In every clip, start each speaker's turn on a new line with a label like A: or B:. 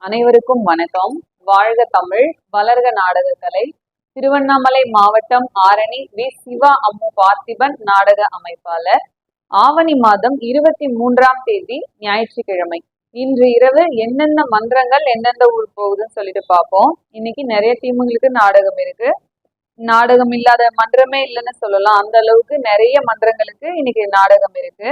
A: அனைவருக்கும் வணக்கம். வாழ்க தமிழ், வளர்க நாடகக்கலை. திருவண்ணாமலை மாவட்டம் ஆரணி வி சிவா அம்மு பார்த்திபன் நாடக அமைப்பாளர். ஆவணி மாதம் 23ஆம் தேதி ஞாயிற்றுக்கிழமை. இன்று இரவு என்னென்ன மன்றங்கள் எந்தெந்த ஊர் போகுதுன்னு சொல்லிட்டு பார்ப்போம். இன்னைக்கு நிறைய டீமுங்களுக்கு நாடகம் இருக்கு. நாடகம் இல்லாத மன்றமே இல்லைன்னு சொல்லலாம். அந்த அளவுக்கு நிறைய மன்றங்களுக்கு இன்னைக்கு நாடகம் இருக்கு.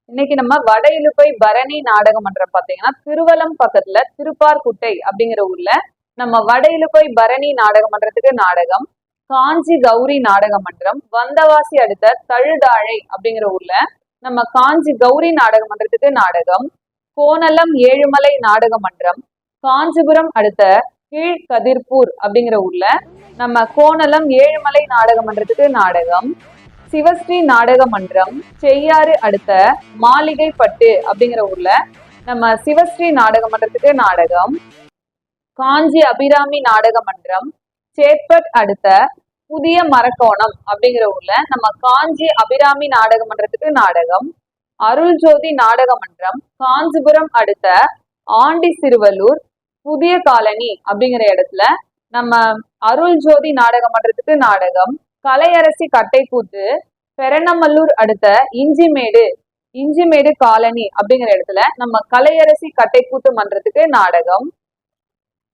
A: இன்னைக்கு நம்ம வட இலுப்பை பரணி நாடக மன்றம் பாத்தீங்கன்னா திருவலம் பக்கத்துல திருப்பார்குட்டை அப்படிங்கிற ஊர்ல நம்ம வட இலுப்பை பரணி நாடக மன்றத்துக்கு நாடகம். காஞ்சி கௌரி நாடக மன்றம் வந்தவாசி அடுத்த தழுதாழை அப்படிங்கிற ஊர்ல நம்ம காஞ்சி கௌரி நாடக மன்றத்துக்கு நாடகம். கோணலம் ஏழுமலை நாடக மன்றம் காஞ்சிபுரம் அடுத்த கீழ்கதிர்பூர் அப்படிங்கிற ஊர்ல நம்ம கோணலம் ஏழுமலை நாடக மன்றத்துக்கு நாடகம். சிவஸ்ரீ நாடக மன்றம் செய்யாறு அடுத்த மாளிகைப்பட்டு அப்படிங்கிற ஊர்ல நம்ம சிவஸ்ரீ நாடக மன்றத்துக்கு நாடகம். காஞ்சி அபிராமி நாடக மன்றம் சேத்பட் அடுத்த புதிய மரக்கோணம் அப்படிங்கிற ஊர்ல நம்ம காஞ்சி அபிராமி நாடக மன்றத்துக்கு நாடகம். அருள் ஜோதி நாடக மன்றம் காஞ்சிபுரம் அடுத்த ஆண்டி சிறுவலூர் புதிய காலனி அப்படிங்கிற இடத்துல நம்ம அருள் ஜோதி நாடக மன்றத்துக்கு நாடகம். கலையரசி கட்டைக்கூத்து பெரணமல்லூர் அடுத்த இஞ்சிமேடு காலனி அப்படிங்கிற இடத்துல நம்ம கலையரசி கட்டைக்கூத்து மன்றத்துக்கு நாடகம்.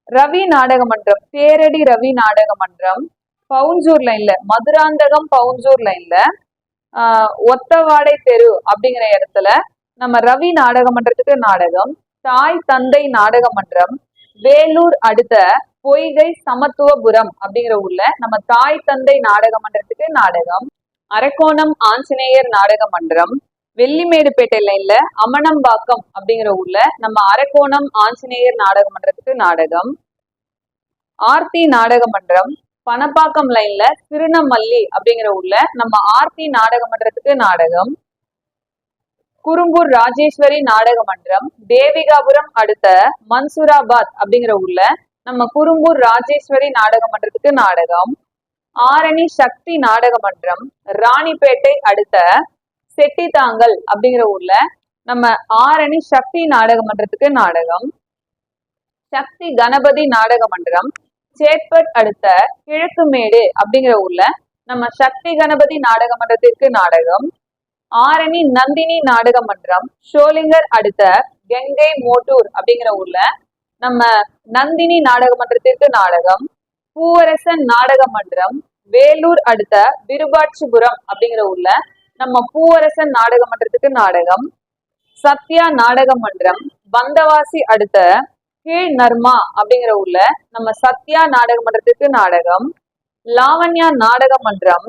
A: ரவி நாடக மன்றம் தேரடி ரவி நாடக மன்றம் பவுஞ்சூர் லைன்ல மதுராந்தகம் பவுஞ்சூர் லைன்ல ஒத்தவாடை தெரு அப்படிங்கிற இடத்துல நம்ம ரவி நாடக மன்றத்துக்கு நாடகம். தாய் தந்தை நாடக மன்றம் வேலூர் அடுத்த பொய்கை சமத்துவபுரம் அப்படிங்கிற ஊர்ல நம்ம தாய் தந்தை நாடக மன்றத்துக்கு நாடகம். அரக்கோணம் ஆஞ்சநேயர் நாடக மன்றம் வெள்ளிமேடுபேட்டை லைன்ல அமனம்பாக்கம் அப்படிங்கிற ஊர்ல நம்ம அரக்கோணம் ஆஞ்சநேயர் நாடக மன்றத்துக்கு நாடகம். ஆர்த்தி நாடக மன்றம் பணப்பாக்கம் லைன்ல திருநமல்லி அப்படிங்கிற ஊர்ல நம்ம ஆர்த்தி நாடக மன்றத்துக்கு நாடகம். குறும்பூர் ராஜேஸ்வரி நாடக மன்றம் தேவிகாபுரம் அடுத்த மன்சூராபாத் அப்படிங்கிற ஊர்ல நம்ம குறும்பூர் ராஜேஸ்வரி நாடக மன்றத்துக்கு நாடகம். ஆரணி சக்தி நாடக மன்றம் ராணிப்பேட்டை அடுத்த செட்டித்தாங்கல் அப்படிங்கிற ஊர்ல நம்ம ஆரணி சக்தி நாடக மன்றத்துக்கு நாடகம். சக்தி கணபதி நாடக மன்றம் சேத்பட் அடுத்த கிழக்குமேடு அப்படிங்கிற ஊர்ல நம்ம சக்தி கணபதி நாடக மன்றத்திற்கு நாடகம். ஆரணி நந்தினி நாடக மன்றம் ஷோலிங்கர் அடுத்த கெங்கை மோட்டூர் அப்படிங்கிற ஊர்ல நம்ம நந்தினி நாடக மன்றத்திற்கு நாடகம். பூவரசன் நாடக மன்றம் வேலூர் அடுத்த விருபாட்சிபுரம் அப்படிங்கிற ஊர்ல நம்ம பூவரசன் நாடக மன்றத்துக்கு நாடகம். சத்யா நாடக மன்றம் வந்தவாசி அடுத்த கீழ் நர்மா அப்படிங்கிற ஊர்ல நம்ம சத்யா நாடக மன்றத்துக்கு நாடகம். லாவண்யா நாடக மன்றம்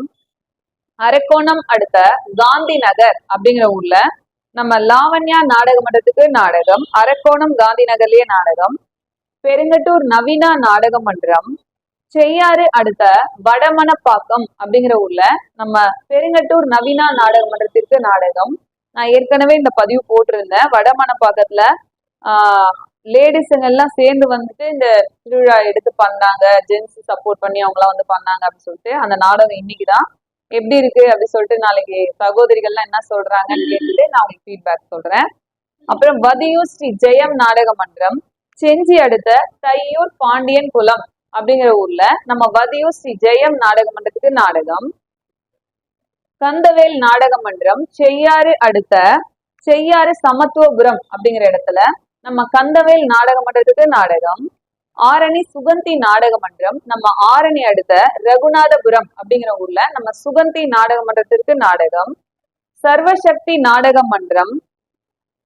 A: அரக்கோணம் அடுத்த காந்தி நகர் அப்படிங்கிற ஊர்ல நம்ம லாவண்யா நாடக மன்றத்துக்கு நாடகம். அரக்கோணம் காந்தி நகர்லயே நாடகம். பெருங்கட்டூர் நவீனா நாடக மன்றம் செய்யாறு அடுத்த வடமணப்பாக்கம் அப்படிங்கிற ஊர்ல நம்ம பெருங்கட்டூர் நவீனா நாடக மன்றத்திற்கு நாடகம். நான் ஏற்கனவே இந்த பதிவு போட்டிருந்தேன். வடமணப்பாக்கத்துல லேடிஸுங்க எல்லாம் சேர்ந்து வந்துட்டு இந்த திருவிழா எடுத்து பண்ணாங்க. ஜென்ஸ் சப்போர்ட் பண்ணி அவங்க எல்லாம் வந்து பண்ணாங்க அப்படின்னு சொல்லிட்டு அந்த நாடகம் இன்னைக்குதான். எப்படி இருக்கு அப்படின்னு சொல்லிட்டு நாளைக்கு சகோதரிகள்லாம் என்ன சொல்றாங்கன்னு கேட்டுட்டு நான் உங்களுக்கு ஃபீட்பேக் சொல்றேன். அப்புறம் வதியூர் ஸ்ரீ ஜெயம் நாடக மன்றம் செஞ்சி அடுத்த தையூர் பாண்டியன் குளம் அப்படிங்கிற ஊர்ல நம்ம வதியூர் ஸ்ரீ ஜெயம் நாடக மன்றத்துக்கு நாடகம். கந்தவேல் நாடக மன்றம் செய்யாறு சமத்துவபுரம் அப்படிங்கிற இடத்துல நம்ம கந்தவேல் நாடக மன்றத்துக்கு நாடகம். ஆரணி சுகந்தி நாடக மன்றம் நம்ம ஆரணி அடுத்த ரகுநாதபுரம் அப்படிங்கிற ஊர்ல நம்ம சுகந்தி நாடக மன்றத்திற்கு நாடகம். சர்வசக்தி நாடக மன்றம்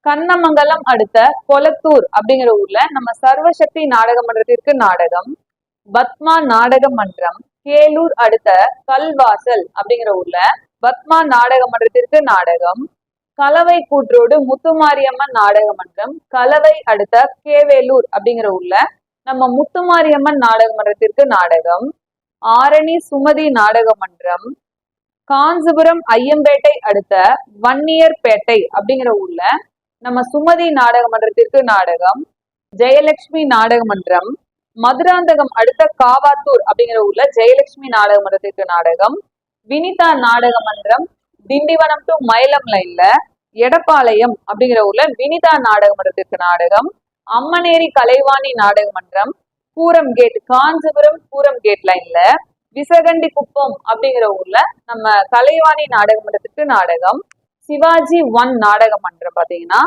A: கண்ணமங்கலம் அடுத்த கொளத்தூர் அப்படிங்கிற ஊர்ல நம்ம சர்வசக்தி நாடக மன்றத்திற்கு நாடகம். பத்மா நாடக மன்றம் கேலூர் அடுத்த கல்வாசல் அப்படிங்கிற ஊர்ல பத்மா நாடக மன்றத்திற்கு நாடகம். கலவை கூற்றோடு முத்துமாரியம்மன் நாடக மன்றம் கலவை அடுத்த கேவேலூர் அப்படிங்கிற ஊர்ல நம்ம முத்துமாரியம்மன் நாடக மன்றத்திற்கு நாடகம். ஆரணி சுமதி நாடக மன்றம் காஞ்சிபுரம் ஐயம்பேட்டை அடுத்த வன்னியர்பேட்டை அப்படிங்கிற ஊர்ல நம்ம சுமதி நாடக மன்றத்திற்கு நாடகம். ஜெயலட்சுமி நாடக மன்றம் மதுராந்தகம் அடுத்த காவாத்தூர் அப்படிங்கிற ஊர்ல ஜெயலட்சுமி நாடக மன்றத்திற்கு நாடகம். வினிதா நாடக மன்றம் திண்டிவனம் டு மயிலம் லைன்ல எடப்பாளையம் அப்படிங்கிற ஊர்ல வினிதா நாடக மன்றத்திற்கு நாடகம். அம்மனேரி கலைவாணி நாடக மன்றம், பூரம் கேட், காஞ்சிபுரம் பூரம் கேட் லைன்ல விசகண்டி குப்பம் அப்படிங்கிற ஊர்ல நம்ம கலைவாணி நாடக மன்றத்துக்கு நாடகம். சிவாஜி 1 நாடக மன்றம் பாத்தீங்கன்னா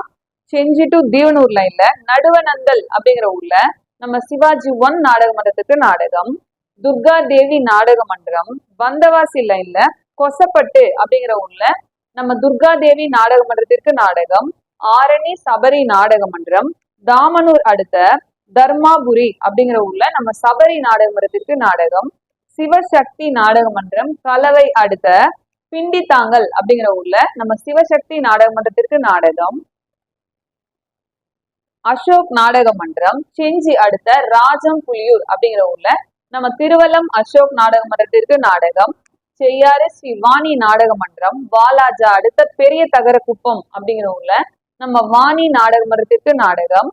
A: செஞ்சி டு தீவனூர் லைன்ல நடுவனந்தல் அப்படிங்கிற ஊர்ல நம்ம சிவாஜி 1 நாடக மன்றத்துக்கு நாடகம். துர்கா தேவி நாடக மன்றம் வந்தவாசி லைன்ல கொசப்பட்டு அப்படிங்கிற ஊர்ல நம்ம துர்கா தேவி நாடக மன்றத்திற்கு நாடகம். ஆரணி சபரி நாடக மன்றம் தாமனூர் அடுத்த தர்மாபுரி அப்படிங்கிற ஊர்ல நம்ம சபரி நாடக மன்றத்திற்கு நாடகம். சிவசக்தி நாடக மன்றம் கலவை அடுத்த பிண்டித்தாங்கல் அப்படிங்கிற ஊர்ல நம்ம சிவசக்தி நாடக மன்றத்திற்கு நாடகம். அசோக் நாடக மன்றம் செஞ்சி அடுத்த ராஜம் புலியூர் அப்படிங்கிற ஊர்ல நம்ம திருவல்லம் அசோக் நாடக மன்றத்திற்கு நாடகம். செய்யாறு ஸ்ரீ வாணி நாடக மன்றம் வாலாஜா அடுத்த பெரிய தகரக்குப்பம் அப்படிங்கிற ஊர்ல நம்ம வாணி நாடக மன்றத்திற்கு நாடகம்.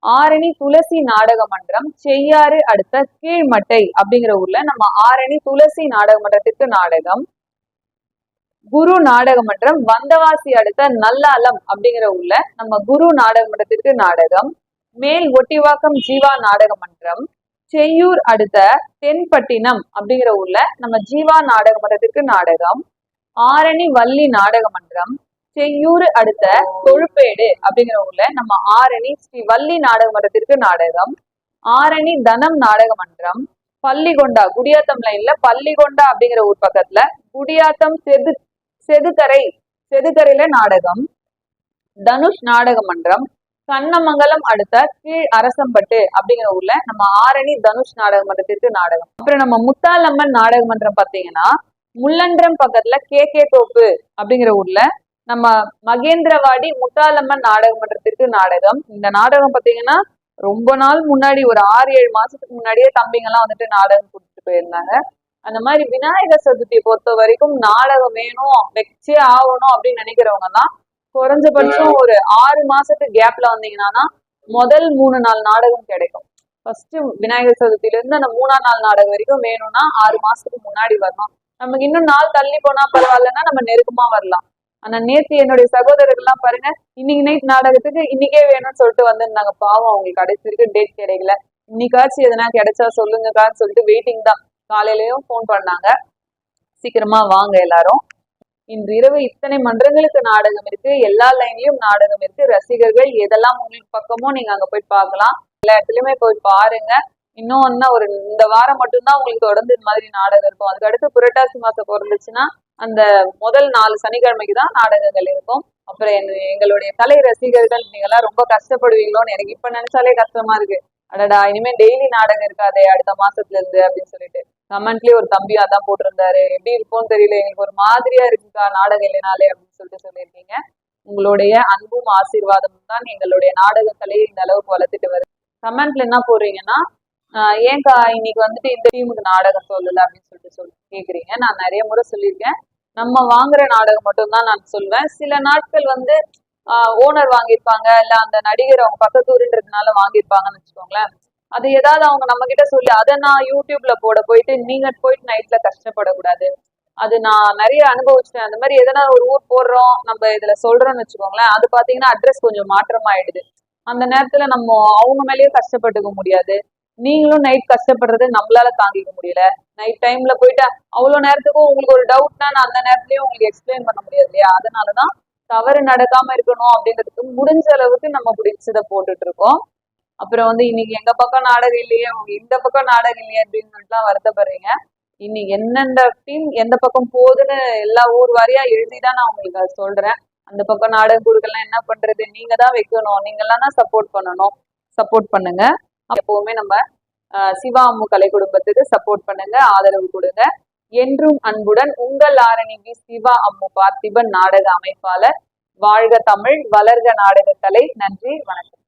A: ஆரணி துளசி நாடக மன்றம் செய்யாறு அடுத்த கீழ்மட்டை அப்படிங்கிற ஊர்ல நம்ம ஆரணி துளசி நாடக மன்றத்திற்கு நாடகம். குரு நாடக மன்றம் வந்தவாசி அடுத்த நல்லாலம் அப்படிங்கிற ஊர்ல நம்ம குரு நாடக மன்றத்திற்கு நாடகம். மேல் ஒட்டிவாக்கம் ஜீவா நாடக மன்றம் செய்யூர் அடுத்த தென்பட்டினம் அப்படிங்கிற ஊர்ல நம்ம ஜீவா நாடக மன்றத்திற்கு நாடகம். ஆரணி வள்ளி நாடக மன்றம் செய்யூர் அடுத்த தொழுப்பேடு அப்படிங்கிற ஊர்ல நம்ம ஆரணி ஸ்ரீ வள்ளி நாடக மன்றத்திற்கு நாடகம். ஆரணி தனம் நாடக மன்றம் பள்ளிகொண்டா குடியாத்தம் லைன்ல பள்ளிகொண்டா அப்படிங்கிற ஊர் பக்கத்துல குடியாத்தம் செதுக்கரையில நாடகம். தனுஷ் நாடக மன்றம் கண்ணமங்கலம் அடுத்த கீழ் அரசம்பட்டு அப்படிங்கிற ஊர்ல நம்ம ஆரணி தனுஷ் நாடக மன்றத்திற்கு நாடகம். அப்புறம் நம்ம முத்தாலம்மன் நாடக மன்றம் பாத்தீங்கன்னா முள்ளன்றம் பக்கத்துல கே தோப்பு அப்படிங்கிற ஊர்ல நம்ம மகேந்திரவாடி முத்தாலம்மன் நாடக மன்றத்திற்கு நாடகம். இந்த நாடகம் பாத்தீங்கன்னா ரொம்ப நாள் முன்னாடி ஒரு 6-7 மாசத்துக்கு முன்னாடியே தம்பிங்க எல்லாம் வந்துட்டு நாடகம் கொடுத்துட்டு போயிருந்தாங்க. அந்த மாதிரி விநாயகர் சதுர்த்தியை பொறுத்த வரைக்கும் நாடகம் வேணும் வச்சே ஆகணும் அப்படின்னு நினைக்கிறவங்க தான் குறைஞ்சபட்சம் ஒரு 6 மாசத்து கேப்ல வந்தீங்கன்னா முதல் 3 நாள் நாடகம் கிடைக்கும். ஃபர்ஸ்ட் விநாயகர் சதுர்த்தியில இருந்து அந்த 3ஆம் நாள் நாடகம் வரைக்கும் வேணும்னா 6 மாசத்துக்கு முன்னாடி வரணும். நமக்கு இன்னும் நாள் தள்ளி போனா பரவாயில்லன்னா நம்ம நெருக்கமா வரலாம். ஆனா நேத்து என்னுடைய சகோதரர்கள் எல்லாம் பாருங்க இன்னைக்கு நைட் நாடகத்துக்கு இன்னைக்கே வேணும்னு சொல்லிட்டு வந்திருந்தாங்க. பாவம் அவங்களுக்கு கடைசி வரைக்கும் டேட் கிடைக்கல. இன்னைக்காச்சும் எதனா கிடைச்சா சொல்லுங்கக்கான்னு சொல்லிட்டு வெயிட்டிங் தான். காலையிலயும் போன் பண்ணாங்க சீக்கிரமா வாங்க எல்லாரும். இன்று இரவு இத்தனை மன்றங்களுக்கு நாடகம் இருக்கு, எல்லா லைன்லயும் நாடகம் இருக்கு. ரசிகர்கள் எதெல்லாம் உங்களுக்கு பக்கமோ நீங்க அங்க போய் பார்க்கலாம். எல்லா இடத்துலயுமே போய் பாருங்க. இன்னும் ஒரு இந்த வாரம் மட்டும்தான் உங்களுக்கு தொடர்ந்து இந்த மாதிரி நாடகம் இருக்கும். அதுக்கு அடுத்து புரட்டாசி மாசம் பிறந்துச்சுன்னா அந்த முதல் 4 சனிக்கிழமைக்கு தான் நாடகங்கள் இருக்கும். அப்புறம் எங்களுடைய கலை ரசிகர்கள் நீங்க எல்லாம் ரொம்ப கஷ்டப்படுவீங்களோன்னு எனக்கு இப்ப நினைச்சாலே கஷ்டமா இருக்கு. அடடா இனிமே டெய்லி நாடகம் இருக்காதே அடுத்த மாசத்துல இருந்து அப்படின்னு சொல்லிட்டு கமெண்ட்லயே ஒரு தம்பி அதான் போட்டிருந்தாரு. எப்படி இருக்கும்னு தெரியல, எனக்கு ஒரு மாதிரியா இருக்குக்கா நாடகம் இல்லைனாலே அப்படின்னு சொல்லியிருக்கீங்க. உங்களுடைய அன்பும் ஆசீர்வாதமும் தான் எங்களுடைய நாடக கலையை இந்த அளவுக்கு வளர்த்துட்டு வருது. கமெண்ட்ல என்ன போடுறீங்கன்னா ஏன்கா இன்னைக்கு வந்துட்டு இந்த டீமுக்கு நாடகம் சொல்லல அப்படின்னு சொல்லிட்டு கேக்குறீங்க. நான் நிறைய முறை சொல்லியிருக்கேன். நம்ம வாங்குற நாடகம் மட்டும்தான் நான் சொல்வேன். சில நாட்கள் வந்து ஓனர் வாங்கியிருப்பாங்க, இல்ல அந்த நடிகர் அவங்க பக்கத்தூருன்றதுனால வாங்கியிருப்பாங்கன்னு வச்சுக்கோங்களேன். அது ஏதாவது அவங்க நம்ம கிட்ட சொல்லி அதை நான் யூடியூப்ல போயிட்டு நீங்க போயிட்டு நைட்ல கஷ்டப்படக்கூடாது. அது நான் நிறைய அனுபவிச்சிட்டேன். அந்த மாதிரி எதனா ஒரு ஊர் போடுறோம் நம்ம இதுல சொல்றோம்னு வச்சுக்கோங்களேன், அது பாத்தீங்கன்னா அட்ரஸ் கொஞ்சம் மாற்றமாயிடுது. அந்த நேரத்துல நம்ம அவங்க மேலேயே கஷ்டப்பட்டுக்க முடியாது. நீங்களும் நைட் கஷ்டப்படுறது நம்மளால தாங்கிக்க முடியல. நைட் டைம்ல போயிட்டு அவ்வளவு நேரத்துக்கும் உங்களுக்கு ஒரு டவுட்னா நான் அந்த நேரத்துலயும் உங்களுக்கு எக்ஸ்பிளைன் பண்ண முடியாது இல்லையா? அதனாலதான் தவறு நடக்காம இருக்கணும் அப்படின்றதுக்கு முடிஞ்ச அளவுக்கு நம்ம பிடிச்சதை போட்டுட்டு இருக்கோம். அப்புறம் வந்து இன்னைக்கு எங்க பக்கம் நாடகம் இல்லையே, இந்த பக்கம் நாடகம் இல்லையே அப்படின்னு வருத்தப்படுறீங்க. இன்னைக்கு எந்தெந்த டீம் எந்த பக்கம் போகுதுன்னு எல்லா ஊர் வாரியா எழுதிதான் நான் உங்களுக்கு அதை சொல்றேன். அந்த பக்கம் நாடகம் கொடுக்கலாம் என்ன பண்றது, நீங்க தான் வைக்கணும், நீங்க எல்லாம் தான் சப்போர்ட் பண்ணணும். சப்போர்ட் பண்ணுங்க. எப்பவுமே நம்ம சிவா அம்மு கலை குடும்பத்துக்கு சப்போர்ட் பண்ணுங்க, ஆதரவு கொடுங்க. என்றும் அன்புடன் உங்கள் ஆரணி வி சிவா அம்மு பார்த்திபன் நாடக அமைப்பாளர். வாழ்க தமிழ், வளர்க நாடக கலை. நன்றி, வணக்கம்.